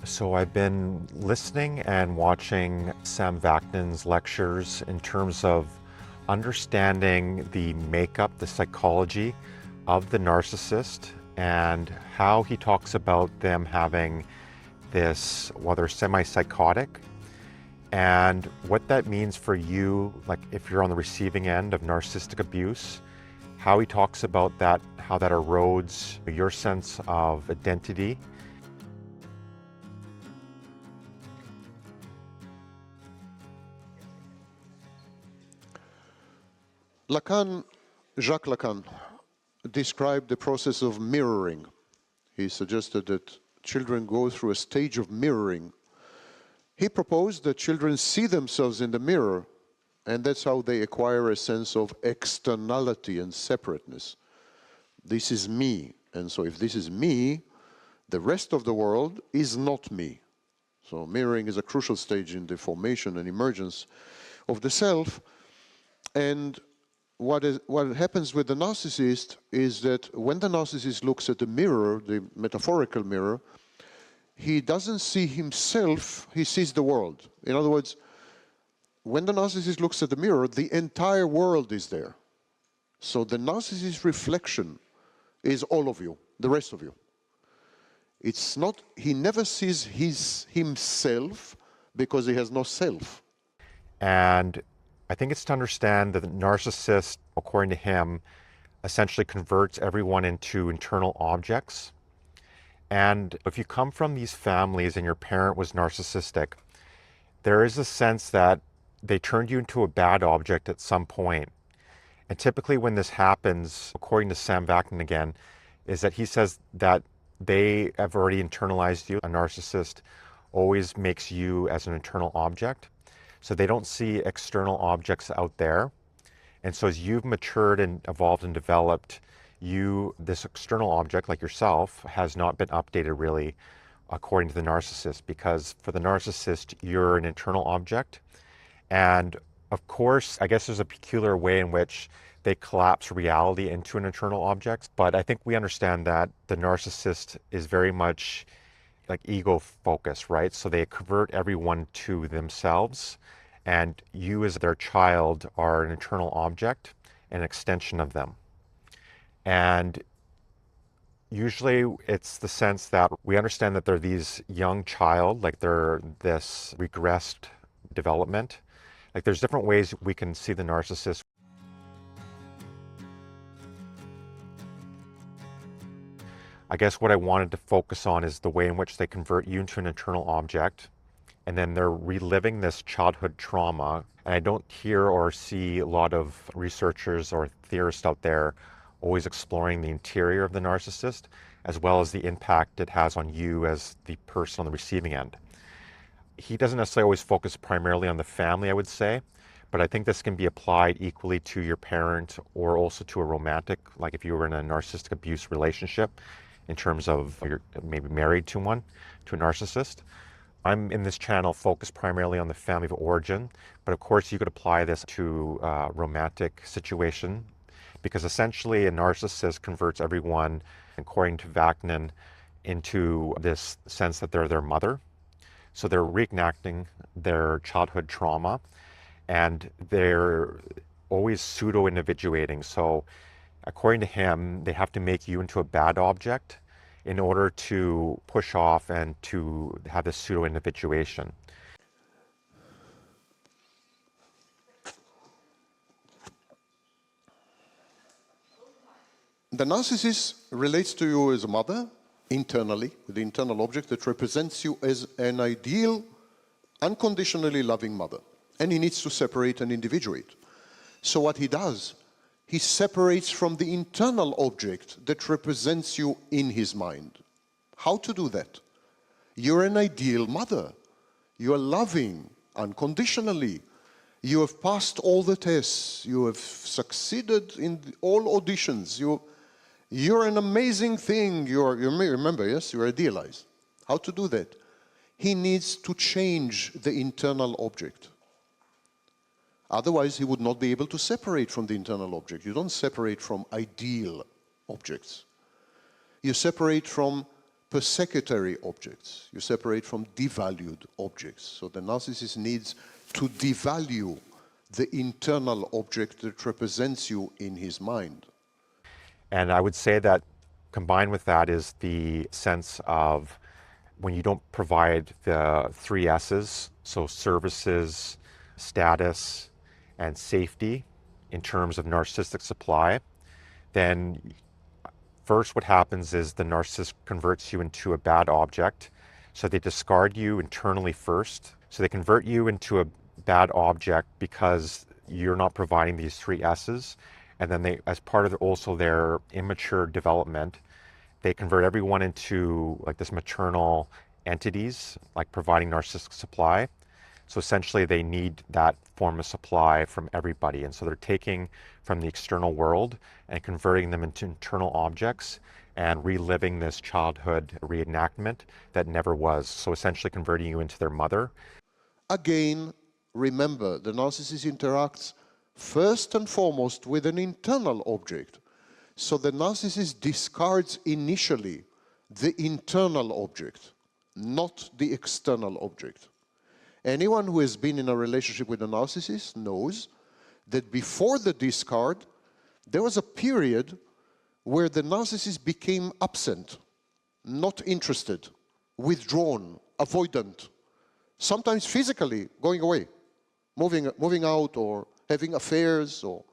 So I've been listening and watching Sam Vaknin's lectures in terms of understanding the makeup, the psychology of the narcissist and how he talks about them having this, well, they're semi-psychotic, and what that means for you, like if you're on the receiving end of narcissistic abuse, how he talks about that, how that erodes your sense of identity. Lacan, Jacques Lacan, described the process of mirroring. He suggested that children go through a stage of mirroring. He proposed that children see themselves in the mirror, and that's how they acquire a sense of externality and separateness. This is me, and so if this is me, the rest of the world is not me. So mirroring is a crucial stage in the formation and emergence of the self. And what happens with the narcissist is that when the narcissist looks at the mirror, the metaphorical mirror, he doesn't see himself, he sees the world. In other words, when the narcissist looks at the mirror, the entire world is there. So the narcissist's reflection is all of you, the rest of you. It's not, he never sees himself because he has no self. And I think it's to understand that the narcissist, according to him, essentially converts everyone into internal objects. And if you come from these families and your parent was narcissistic, there is a sense that they turned you into a bad object at some point. And typically when this happens, according to Sam Vaknin again, is that he says that they have already internalized you. A narcissist always makes you as an internal object. So they don't see external objects out there. And so as you've matured and evolved and developed, this external object, like yourself, has not been updated really according to the narcissist, because for the narcissist, you're an internal object. And of course, I guess there's a peculiar way in which they collapse reality into an internal object. But I think we understand that the narcissist is very much like ego focused, right? So they convert everyone to themselves, and you as their child are an internal object, an extension of them. And usually it's the sense that we understand that they're these young child, like they're this regressed development. Like there's different ways we can see the narcissist. I guess what I wanted to focus on is the way in which they convert you into an internal object, and then they're reliving this childhood trauma. And I don't hear or see a lot of researchers or theorists out there always exploring the interior of the narcissist, as well as the impact it has on you as the person on the receiving end. He doesn't necessarily always focus primarily on the family, I would say, but I think this can be applied equally to your parent or also to a romantic, like if you were in a narcissistic abuse relationship, in terms of you're maybe married to one, to a narcissist. I'm in this channel focused primarily on the family of origin, but of course you could apply this to a romantic situation, because essentially a narcissist converts everyone, according to Vaknin, into this sense that they're their mother. So they're reenacting their childhood trauma, and they're always pseudo-individuating. So according to him, they have to make you into a bad object in order to push off and to have this pseudo-individuation. The narcissist relates to you as a mother, internally, the internal object that represents you as an ideal, unconditionally loving mother. And he needs to separate and individuate. So what he does, he separates from the internal object that represents you in his mind. How to do that? You're an ideal mother. You are loving unconditionally. You have passed all the tests. You have succeeded in all auditions. You're an amazing thing. You remember, yes? You're idealized. How to do that? He needs to change the internal object. Otherwise, he would not be able to separate from the internal object. You don't separate from ideal objects. You separate from persecutory objects. You separate from devalued objects. So the narcissist needs to devalue the internal object that represents you in his mind. And I would say that combined with that is the sense of when you don't provide the three S's, so services, status, and safety in terms of narcissistic supply, then first what happens is the narcissist converts you into a bad object. So they discard you internally first. So they convert you into a bad object because you're not providing these three S's. And then they, as part of also their immature development, they convert everyone into like this maternal entities, like providing narcissistic supply. So essentially they need that form of supply from everybody. And so they're taking from the external world and converting them into internal objects and reliving this childhood reenactment that never was. So essentially converting you into their mother. Again, remember, the narcissist interacts first and foremost with an internal object. So the narcissist discards initially the internal object, not the external object. Anyone who has been in a relationship with a narcissist knows that before the discard, there was a period where the narcissist became absent, not interested, withdrawn, avoidant, sometimes physically going away, moving out or having affairs, or,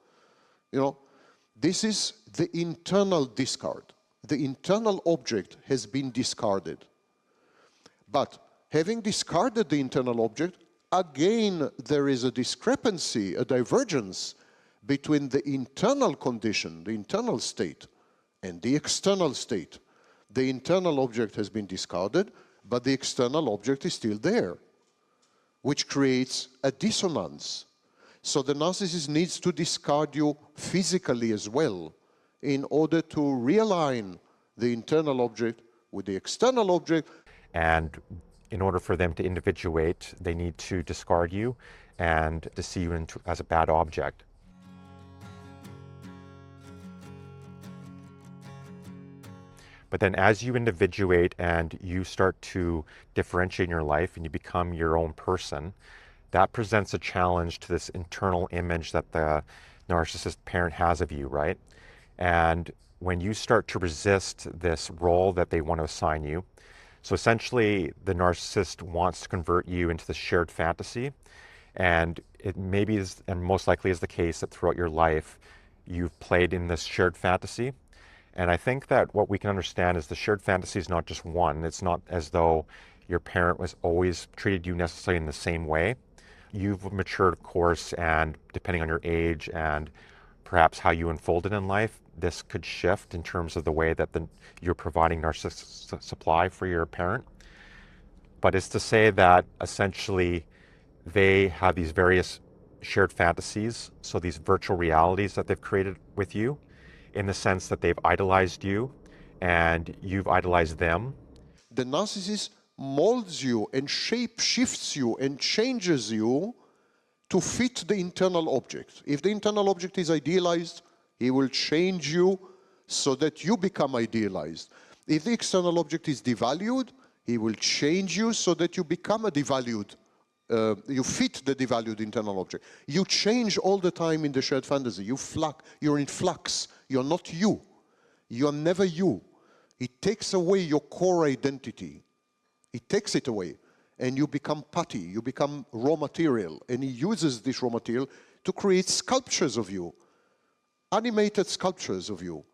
you know, this is the internal discard. The internal object has been discarded. But having discarded the internal object, again there is a discrepancy, a divergence between the internal condition, the internal state, and the external state. The internal object has been discarded, but the external object is still there, which creates a dissonance. So the narcissist needs to discard you physically as well in order to realign the internal object with the external object. And in order for them to individuate, they need to discard you and to see you as a bad object. But then as you individuate and you start to differentiate in your life and you become your own person, that presents a challenge to this internal image that the narcissist parent has of you, right? And when you start to resist this role that they want to assign you, so essentially the narcissist wants to convert you into the shared fantasy, and it maybe is, and most likely is the case, that throughout your life you've played in this shared fantasy. And I think that what we can understand is the shared fantasy is not just one. It's not as though your parent was always treated you necessarily in the same way. You've matured, of course, and depending on your age and perhaps how you unfolded in life, this could shift in terms of the way that you're providing narcissistic supply for your parent. But it's to say that essentially they have these various shared fantasies, so these virtual realities that they've created with you, in the sense that they've idolized you and you've idolized them. The narcissist molds you and shape-shifts you and changes you to fit the internal object. If the internal object is idealized, he will change you so that you become idealized. If the external object is devalued, he will change you so that you become a devalued, you fit the devalued internal object. You change all the time in the shared fantasy. You're in flux. You're not you. You're never you. It takes away your core identity. It takes it away, and you become putty, you become raw material, and he uses this raw material to create sculptures of you, animated sculptures of you.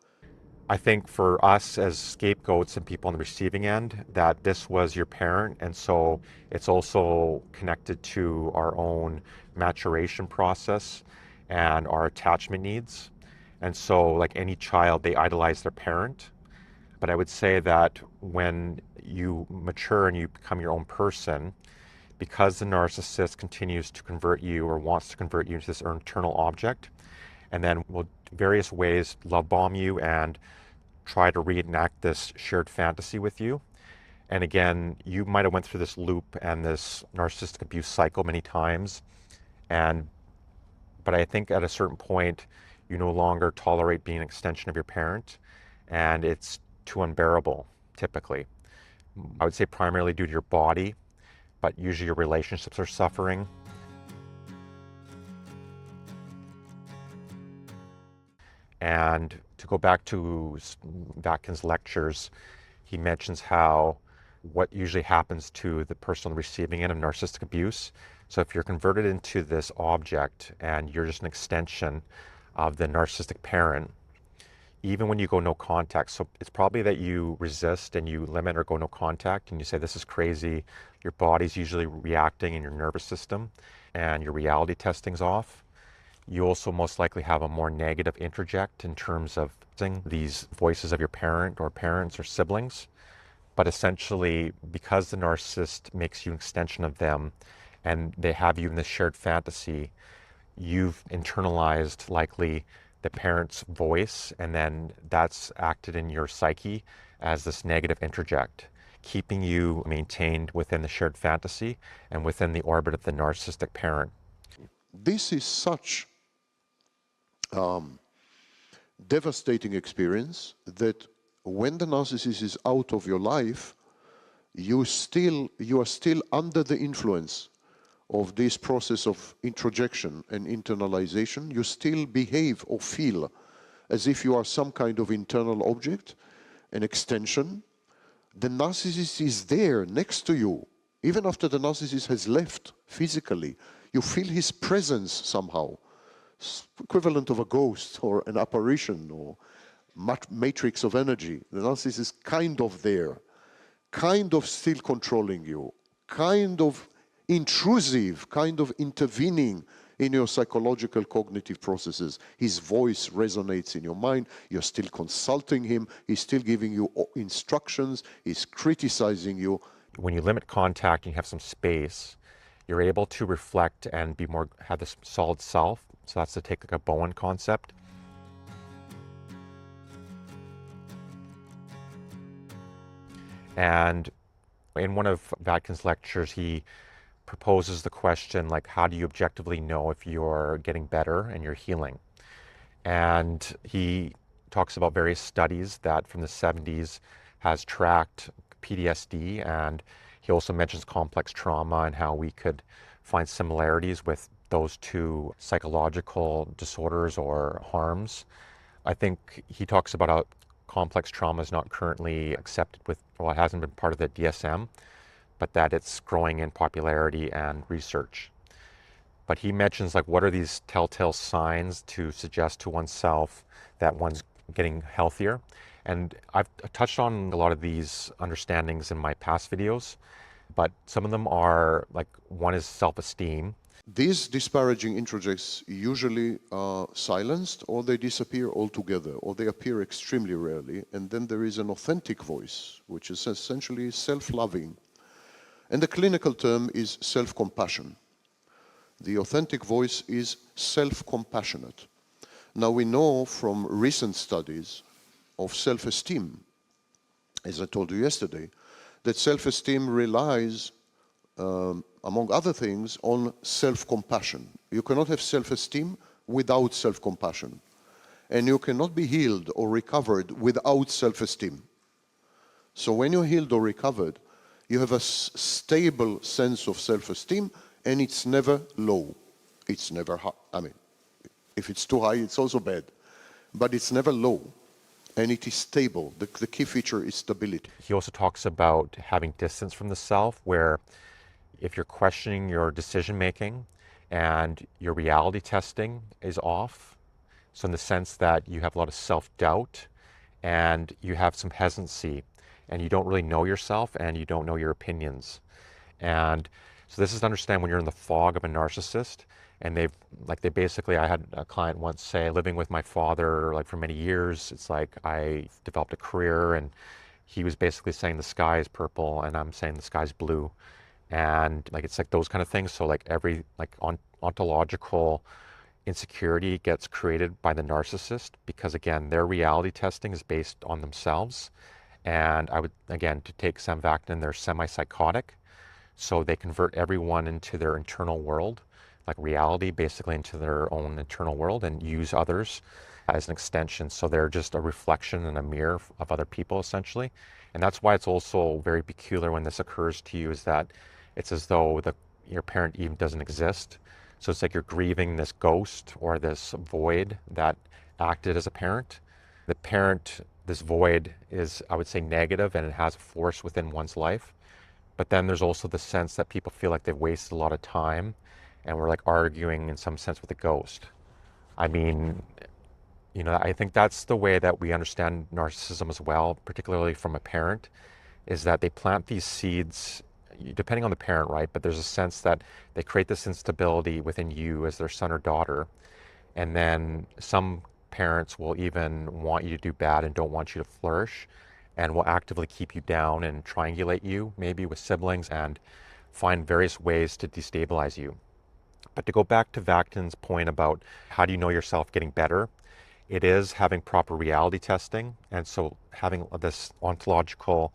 I think for us as scapegoats and people on the receiving end, that this was your parent, and so it's also connected to our own maturation process and our attachment needs. And so like any child, they idolize their parent. But I would say that when you mature and you become your own person, because the narcissist continues to convert you or wants to convert you into this internal object, and then will various ways love bomb you and try to reenact this shared fantasy with you. And again, you might have went through this loop and this narcissistic abuse cycle many times. But I think at a certain point, you no longer tolerate being an extension of your parent, and it's too unbearable, typically. I would say primarily due to your body, but usually your relationships are suffering. And to go back to Vaknin's lectures, he mentions how what usually happens to the person on the receiving end of narcissistic abuse. So if you're converted into this object and you're just an extension of the narcissistic parent, even when you go no contact, so it's probably that you resist and you limit or go no contact and you say, this is crazy. Your body's usually reacting in your nervous system and your reality testing's off. You also most likely have a more negative introject in terms of these voices of your parent or parents or siblings. But essentially, because the narcissist makes you an extension of them and they have you in this shared fantasy, you've internalized likely the parent's voice, and then that's acted in your psyche as this negative introject, keeping you maintained within the shared fantasy and within the orbit of the narcissistic parent. This is such devastating experience that when the narcissist is out of your life, you are still under the influence of this process of introjection and internalization. You still behave or feel as if you are some kind of internal object, an extension. The narcissist is there next to you. Even after the narcissist has left physically, you feel his presence somehow. Equivalent of a ghost or an apparition or matrix of energy. The narcissist is kind of there, kind of still controlling you, kind of intrusive, kind of intervening in your psychological cognitive processes. His voice resonates in your mind. You're still consulting him. He's still giving you instructions. He's criticizing you. When you limit contact and you have some space, you're able to reflect and be more, have this solid self. So that's to take like a Bowen concept. And in one of Vaknin's lectures, he proposes the question, like, how do you objectively know if you're getting better and you're healing? And he talks about various studies that from the 70s has tracked PTSD, and he also mentions complex trauma and how we could find similarities with those two psychological disorders or harms. I think he talks about how complex trauma is not currently accepted with, well, it hasn't been part of the DSM, but that it's growing in popularity and research. But he mentions, like, what are these telltale signs to suggest to oneself that one's getting healthier? And I've touched on a lot of these understandings in my past videos, but some of them are, like, one is self-esteem. These disparaging introjects usually are silenced, or they disappear altogether, or they appear extremely rarely. And then there is an authentic voice, which is essentially self-loving. And the clinical term is self-compassion. The authentic voice is self-compassionate. Now we know from recent studies of self-esteem, as I told you yesterday, that self-esteem relies among other things, on self-compassion. You cannot have self-esteem without self-compassion. And you cannot be healed or recovered without self-esteem. So when you're healed or recovered, you have a stable sense of self-esteem, and it's never low. It's never high. I mean, if it's too high, it's also bad. But it's never low. And it is stable. The key feature is stability. He also talks about having distance from the self, where if you're questioning your decision making and your reality testing is off, so in the sense that you have a lot of self-doubt and you have some hesitancy and you don't really know yourself and you don't know your opinions. And so this is to understand when you're in the fog of a narcissist, and they basically, I had a client once say, living with my father like for many years, it's like I developed a career and he was basically saying the sky is purple and I'm saying the sky's blue. And like it's like those kind of things. So like every ontological insecurity gets created by the narcissist, because again their reality testing is based on themselves. And I would, again, to take Sam Vaknin, they're semi-psychotic, so they convert everyone into their internal world, like reality basically into their own internal world, and use others as an extension. So they're just a reflection and a mirror of other people, essentially. And that's why it's also very peculiar when this occurs to you, is that it's as though your parent even doesn't exist. So it's like you're grieving this ghost or this void that acted as a parent. The parent, this void is, I would say, negative, and it has a force within one's life. But then there's also the sense that people feel like they've wasted a lot of time and we're like arguing in some sense with a ghost. I mean, I think that's the way that we understand narcissism as well, particularly from a parent, is that they plant these seeds, depending on the parent, right? But there's a sense that they create this instability within you as their son or daughter. And then some parents will even want you to do bad and don't want you to flourish and will actively keep you down and triangulate you, maybe with siblings, and find various ways to destabilize you. But to go back to Vaknin's point about how do you know yourself getting better, it is having proper reality testing. And so having this ontological,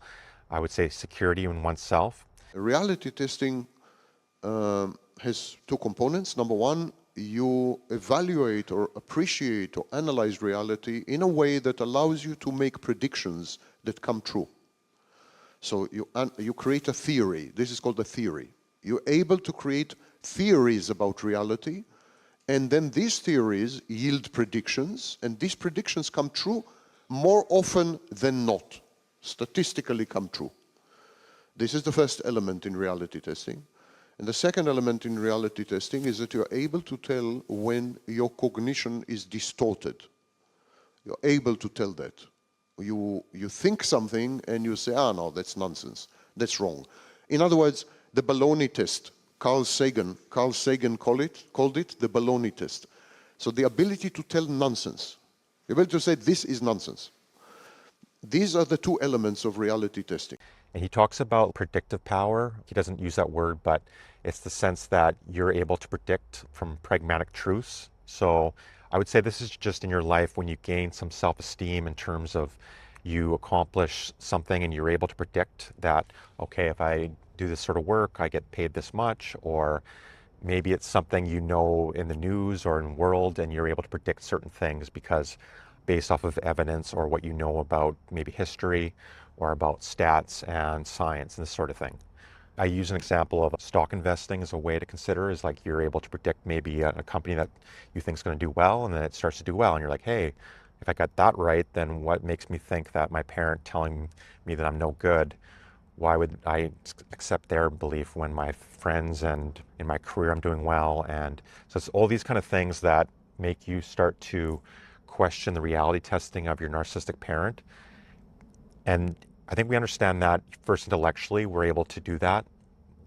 I would say, security in oneself. Reality testing has two components. Number one, you evaluate or appreciate or analyze reality in a way that allows you to make predictions that come true. So you create a theory. This is called a theory. You're able to create theories about reality, and then these theories yield predictions, and these predictions come true more often than not, statistically come true. This is the first element in reality testing. And the second element in reality testing is that you're able to tell when your cognition is distorted. You're able to tell that. You think something and you say, no, that's nonsense. That's wrong. In other words, the baloney test. Carl Sagan called it the baloney test. So the ability to tell nonsense. The ability to say, this is nonsense. These are the two elements of reality testing. And he talks about predictive power. He doesn't use that word, but it's the sense that you're able to predict from pragmatic truths. So I would say this is just in your life when you gain some self-esteem in terms of you accomplish something and you're able to predict that, okay, if I do this sort of work, I get paid this much, or maybe it's something in the news or in world, and you're able to predict certain things because based off of evidence or what you know about maybe history or about stats and science and this sort of thing. I use an example of stock investing as a way to consider, is like you're able to predict maybe a company that you think is going to do well, and then it starts to do well, and you're like, hey, if I got that right, then what makes me think that my parent telling me that I'm no good, why would I accept their belief when my friends and in my career I'm doing well? And so it's all these kind of things that make you start to question the reality testing of your narcissistic parent. And I think we understand that first intellectually, we're able to do that,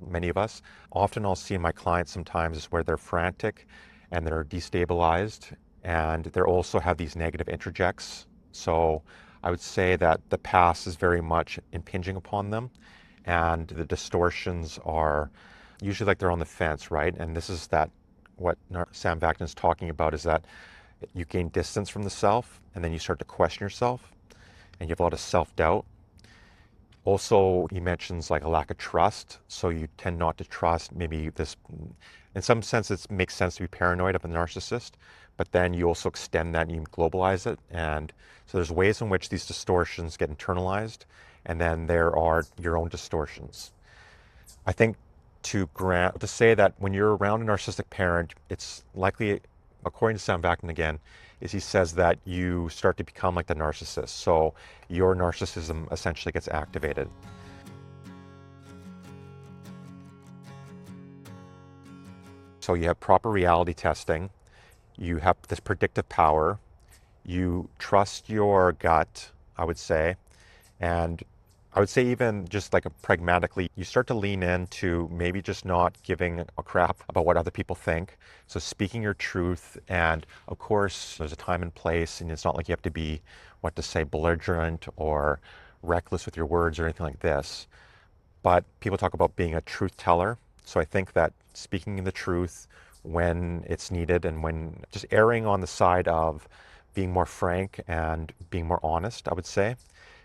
many of us. Often I'll see in my clients sometimes is where they're frantic and they're destabilized, and they also have these negative introjects. So I would say that the past is very much impinging upon them, and the distortions are usually like they're on the fence, right? And this is what Sam Vaknin is talking about, is that you gain distance from the self, and then you start to question yourself, and you have a lot of self-doubt. Also, he mentions like a lack of trust. So you tend not to trust maybe this, in some sense, it makes sense to be paranoid of a narcissist, but then you also extend that and you globalize it. And so there's ways in which these distortions get internalized, and then there are your own distortions. I think to say that when you're around a narcissistic parent, it's likely, according to Sam Vaknin again, is he says that you start to become like the narcissist. So your narcissism essentially gets activated. So you have proper reality testing, you have this predictive power, you trust your gut, I would say, and I would say even just like pragmatically, you start to lean into maybe just not giving a crap about what other people think. So speaking your truth, and of course there's a time and place, and it's not like you have to be, belligerent or reckless with your words or anything like this. But people talk about being a truth teller. So I think that speaking the truth when it's needed, and when just erring on the side of being more frank and being more honest, I would say,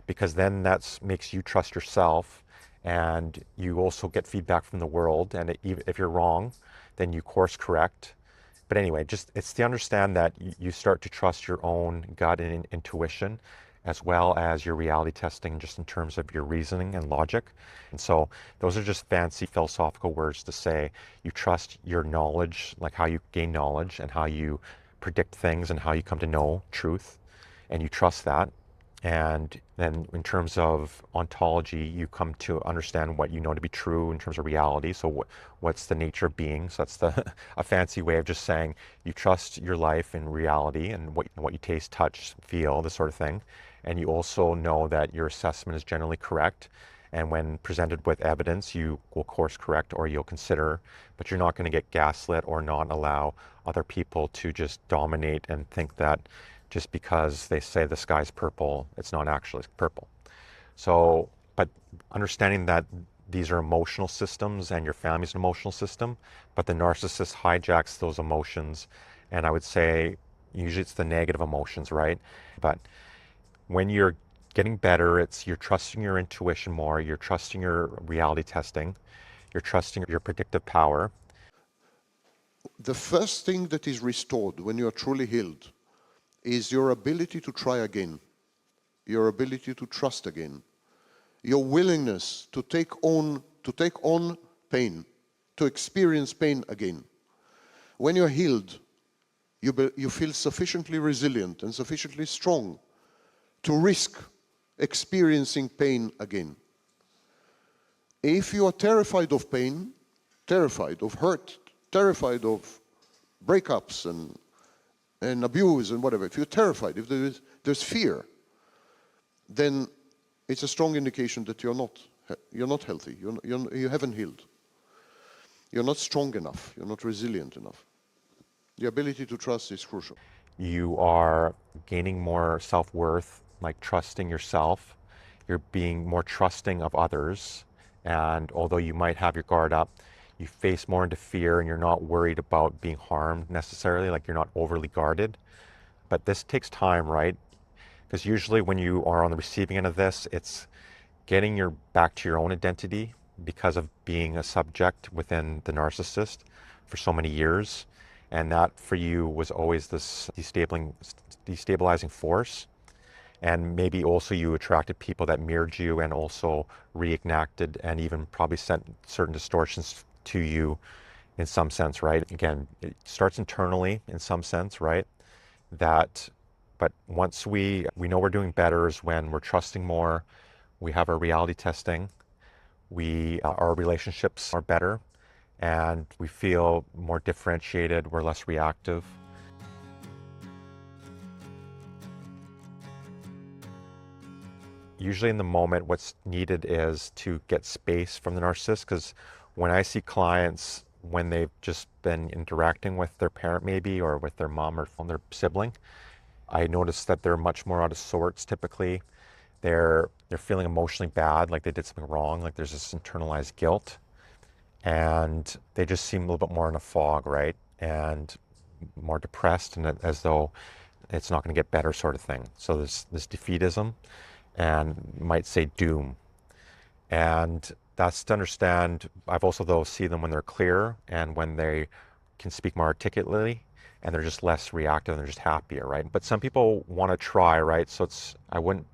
because then that makes you trust yourself, and you also get feedback from the world. And if you're wrong, then you course correct, But anyway, just it's to understand that you start to trust your own gut and intuition, as well as your reality testing, just in terms of your reasoning and logic. And so those are just fancy philosophical words to say you trust your knowledge, like how you gain knowledge and how you predict things and how you come to know truth, and you trust that. And then in terms of ontology, you come to understand what you know to be true in terms of reality. So what's the nature of being? So that's a fancy way of just saying you trust your life in reality and what you taste, touch, feel, this sort of thing. And you also know that your assessment is generally correct. And when presented with evidence, you will course correct or you'll consider, but you're not going to get gaslit or not allow other people to just dominate and think that just because they say the sky's purple, it's not actually purple. So, but understanding that these are emotional systems and your family's an emotional system, but the narcissist hijacks those emotions. And I would say usually it's the negative emotions, right? But when you're getting better, you're trusting your intuition more, you're trusting your reality testing, you're trusting your predictive power. The first thing that is restored when you are truly healed is your ability to try again, your ability to trust again, your willingness to take on pain, to experience pain again. When you're healed, you feel sufficiently resilient and sufficiently strong to risk experiencing pain again. If you are terrified of pain, terrified of hurt, terrified of breakups and abuse and whatever, if you're terrified, if there's fear, then it's a strong indication that you're not healthy, you haven't healed. You're not strong enough, you're not resilient enough. The ability to trust is crucial. You are gaining more self-worth, like trusting yourself. You're being more trusting of others. And although you might have your guard up, you face more into fear and you're not worried about being harmed necessarily, like you're not overly guarded. But this takes time, right? Because usually when you are on the receiving end of this, it's getting your back to your own identity because of being a subject within the narcissist for so many years. And that for you was always this destabilizing force. And maybe also you attracted people that mirrored you and also reenacted and even probably sent certain distortions to you in some sense, right? Again, it starts internally in some sense, right? But once we know we're doing better is when we're trusting more, we have our reality testing, our relationships are better, and we feel more differentiated, we're less reactive. Usually in the moment, what's needed is to get space from the narcissist, because when I see clients, when they've just been interacting with their parent maybe, or with their mom or their sibling, I notice that they're much more out of sorts typically. They're feeling emotionally bad, like they did something wrong, like there's this internalized guilt. And they just seem a little bit more in a fog, right? And more depressed, and as though it's not going to get better, sort of thing. So there's this defeatism and might say doom. And that's to understand. I've also, though, see them when they're clear and when they can speak more articulately and they're just less reactive and they're just happier, right? But some people want to try, right? So I wouldn't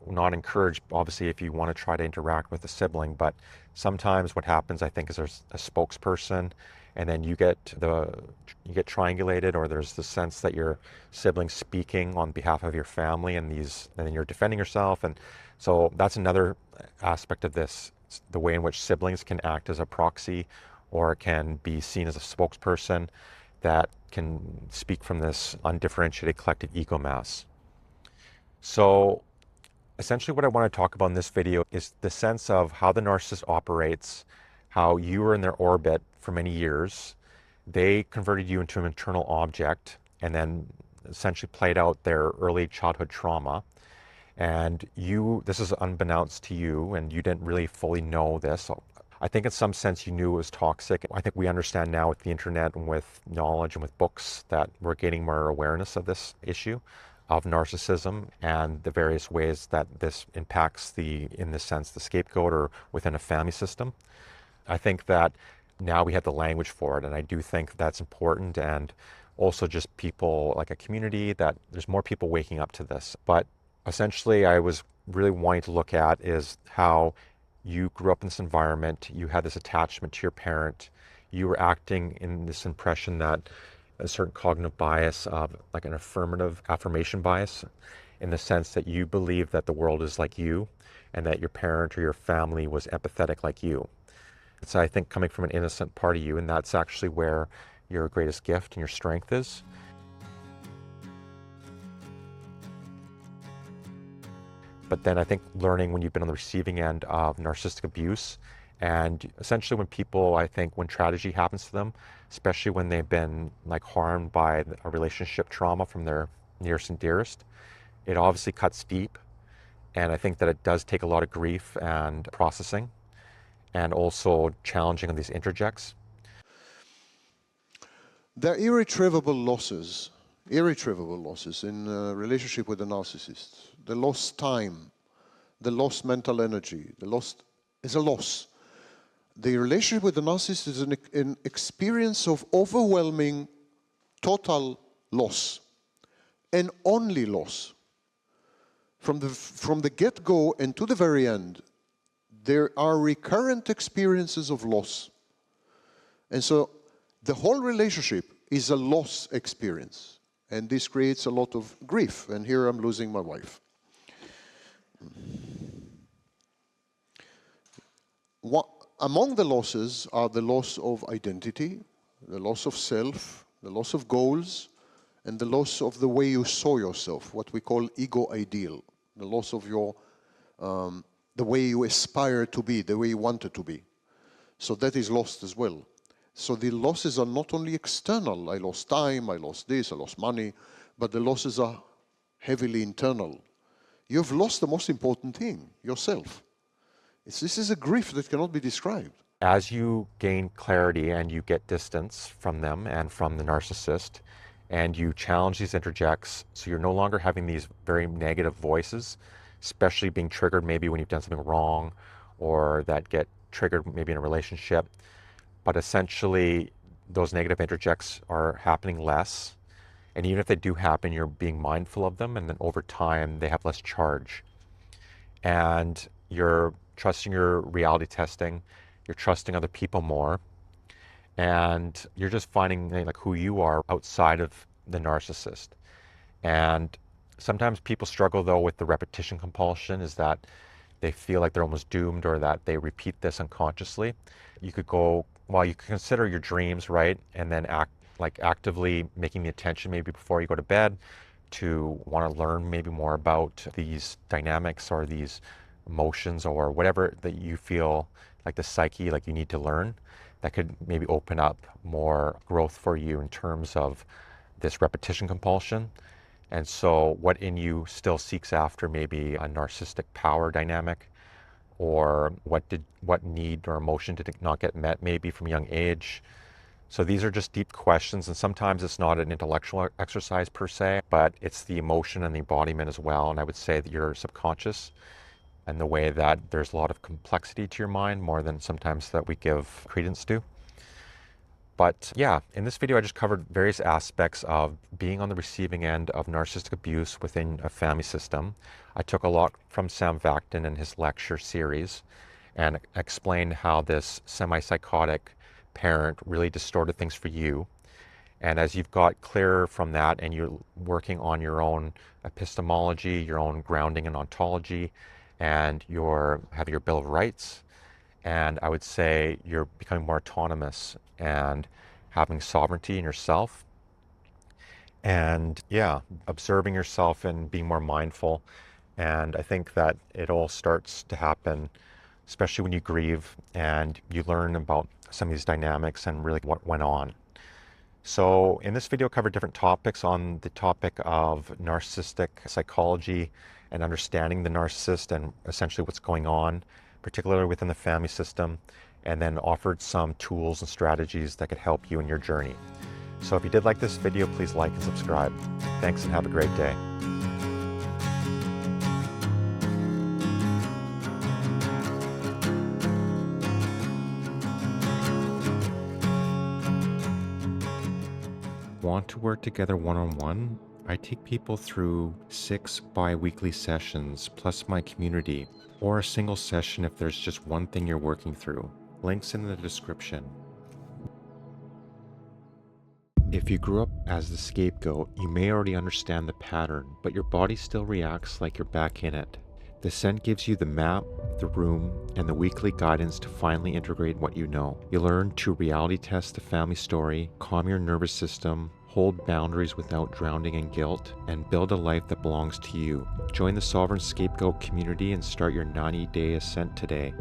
not encourage, obviously, if you want to try to interact with a sibling, but sometimes what happens, I think, is there's a spokesperson and then you get triangulated, or there's the sense that your sibling's speaking on behalf of your family, and then you're defending yourself. And so that's another aspect of this, the way in which siblings can act as a proxy or can be seen as a spokesperson that can speak from this undifferentiated collective ego mass. So essentially what I want to talk about in this video is the sense of how the narcissist operates, how you were in their orbit for many years. They converted you into an internal object and then essentially played out their early childhood trauma. And this is unbeknownst to you, and you didn't really fully know this. So I think in some sense you knew it was toxic. I think we understand now with the internet and with knowledge and with books that we're gaining more awareness of this issue of narcissism and the various ways that this impacts in this sense, the scapegoat or within a family system. I think that now we have the language for it. And I do think that's important. And also just people, like a community, that there's more people waking up to this. But essentially, I was really wanting to look at is how you grew up in this environment, you had this attachment to your parent, you were acting in this impression that a certain cognitive bias of like an affirmative affirmation bias, in the sense that you believe that the world is like you and that your parent or your family was empathetic like you. So I think coming from an innocent part of you, and that's actually where your greatest gift and your strength is. But then I think learning when you've been on the receiving end of narcissistic abuse, and essentially when people, I think when tragedy happens to them, especially when they've been like harmed by a relationship trauma from their nearest and dearest, it obviously cuts deep. And I think that it does take a lot of grief and processing, and also challenging of these introjects. There are irretrievable losses in relationship with the narcissist. The lost time, the lost mental energy, the lost is a loss. The relationship with the narcissist is an experience of overwhelming, total loss, and only loss. From the get-go and to the very end, there are recurrent experiences of loss. And so the whole relationship is a loss experience. And this creates a lot of grief. And here I'm losing my wife. Among the losses are the loss of identity, the loss of self, the loss of goals, and the loss of the way you saw yourself, what we call ego ideal, the loss of your, the way you aspire to be, the way you wanted to be. So that is lost as well. So the losses are not only external, I lost time, I lost this, I lost money, but the losses are heavily internal. You've lost the most important thing, yourself. This is a grief that cannot be described. As you gain clarity and you get distance from them and from the narcissist, and you challenge these interjects, so you're no longer having these very negative voices, especially being triggered maybe when you've done something wrong, or that get triggered maybe in a relationship. But essentially, those negative interjects are happening less. And even if they do happen, you're being mindful of them, and then over time, they have less charge. And you're trusting your reality testing, you're trusting other people more, and you're just finding like who you are outside of the narcissist. And sometimes people struggle though with the repetition compulsion, is that they feel like they're almost doomed, or that they repeat this unconsciously. You could go, well, you could consider your dreams, right? And then actively making the attention maybe before you go to bed to want to learn maybe more about these dynamics or these emotions or whatever that you feel like the psyche, like you need to learn, that could maybe open up more growth for you in terms of this repetition compulsion. And so what in you still seeks after maybe a narcissistic power dynamic, or what need or emotion did not get met maybe from a young age. So these are just deep questions, and sometimes it's not an intellectual exercise per se, but it's the emotion and the embodiment as well. And I would say that your subconscious, and the way that there's a lot of complexity to your mind, more than sometimes that we give credence to. But yeah, in this video I just covered various aspects of being on the receiving end of narcissistic abuse within a family system. I took a lot from Sam Vaknin and his lecture series, and explained how this semi-psychotic parent really distorted things for you. And as you've got clearer from that, and you're working on your own epistemology, your own grounding and ontology, and you're having your Bill of Rights, and I would say you're becoming more autonomous and having sovereignty in yourself. And yeah, observing yourself and being more mindful. And I think that it all starts to happen, especially when you grieve and you learn about some of these dynamics and really what went on. So in this video, I covered different topics on the topic of narcissistic psychology and understanding the narcissist and essentially what's going on, particularly within the family system, and then offered some tools and strategies that could help you in your journey. So if you did like this video, please like and subscribe. Thanks and have a great day. Want to work together one-on-one? I take people through 6 bi-weekly sessions plus my community, or a single session if there's just one thing you're working through. Links in the description. If you grew up as the scapegoat, you may already understand the pattern, but your body still reacts like you're back in it. The scent gives you the map, the room, and the weekly guidance to finally integrate what you know. You learn to reality test the family story, calm your nervous system, hold boundaries without drowning in guilt, and build a life that belongs to you. Join the Sovereign Scapegoat community and start your 90-day ascent today.